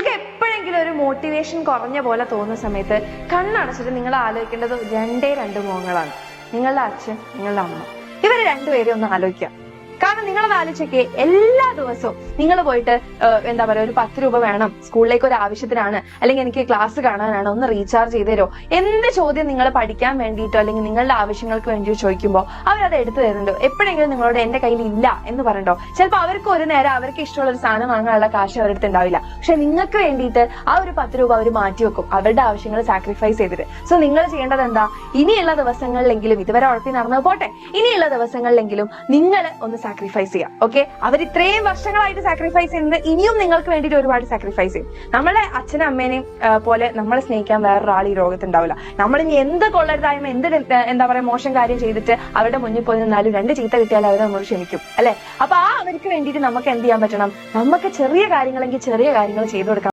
നിങ്ങൾക്ക് എപ്പോഴെങ്കിലും ഒരു മോട്ടിവേഷൻ കുറഞ്ഞ പോലെ തോന്നുന്ന സമയത്ത് കണ്ണടച്ചിട്ട് നിങ്ങൾ ആലോചിക്കേണ്ടത് രണ്ട് മുഖങ്ങളാണ്. നിങ്ങളുടെ അച്ഛൻ, നിങ്ങളുടെ അമ്മ. ഇവര് രണ്ടുപേരും ഒന്ന് ആലോചിക്കാം. കാരണം നിങ്ങളത് ആലോചിച്ചൊക്കെ എല്ലാ ദിവസവും നിങ്ങൾ പോയിട്ട് എന്താ പറയാ, ഒരു 10 രൂപ വേണം, സ്കൂളിലേക്ക് ഒരു ആവശ്യത്തിനാണ്, അല്ലെങ്കിൽ എനിക്ക് ക്ലാസ് കാണാനാണ്, ഒന്ന് റീചാർജ് ചെയ്ത് തരോ, എന്ത് ചോദ്യം നിങ്ങൾ പഠിക്കാൻ വേണ്ടിയിട്ടോ അല്ലെങ്കിൽ നിങ്ങളുടെ ആവശ്യങ്ങൾക്ക് വേണ്ടിയോ ചോദിക്കുമ്പോൾ അവരത് എടുത്തു തരുന്നുണ്ടോ? എപ്പോഴെങ്കിലും നിങ്ങളോട് എന്റെ കയ്യിൽ ഇല്ല എന്ന് പറയണ്ടോ? ചിലപ്പോൾ അവർക്ക് ഒരു നേരം അവർക്ക് ഇഷ്ടമുള്ള ഒരു സാധനം വാങ്ങാനുള്ള കാശ് അവരുടെ അടുത്ത് ഉണ്ടാവില്ല. പക്ഷെ നിങ്ങൾക്ക് വേണ്ടിയിട്ട് ആ ഒരു 10 രൂപ അവർ മാറ്റി വെക്കും, അവരുടെ ആവശ്യങ്ങൾ സാക്രിഫൈസ് ചെയ്തിട്ട്. സോ നിങ്ങൾ ചെയ്യേണ്ടത് എന്താ? ഇനിയുള്ള ദിവസങ്ങളിലെങ്കിലും, ഇതുവരെ ഉഴപ്പി നടന്നത് പോട്ടെ, ഇനിയുള്ള ദിവസങ്ങളിലെങ്കിലും നിങ്ങൾ ഒന്ന് സാക്രിഫൈസ് ചെയ്യാം. ഓക്കെ, അവർ ഇത്രയും വർഷങ്ങളായിട്ട് സാക്രിഫൈസ് ചെയ്യുന്നത് ഇനിയും നിങ്ങൾക്ക് വേണ്ടിയിട്ട് ഒരുപാട് സാക്രിഫൈസ് ചെയ്യും. നമ്മളെ അച്ഛനും അമ്മേനെയും പോലെ നമ്മളെ സ്നേഹിക്കാൻ വേറൊരാൾ ഈ ലോകത്തുണ്ടാവില്ല. നമ്മളിനി എന്ത് കൊള്ളരുതായ്മ, എന്ത് എന്താ പറയാ മോശം കാര്യം ചെയ്തിട്ട് അവരുടെ മുന്നിൽ പോയി നിന്നാലും 2 ചീത്ത കിട്ടിയാൽ അവർ നമ്മൾ ക്ഷമിക്കും, അല്ലെ? അപ്പൊ അവർക്ക് വേണ്ടിയിട്ട് നമുക്ക് എന്ത് ചെയ്യാൻ പറ്റണം? നമുക്ക് ചെറിയ കാര്യങ്ങളെങ്കിൽ ചെറിയ കാര്യങ്ങൾ ചെയ്തു കൊടുക്കാം.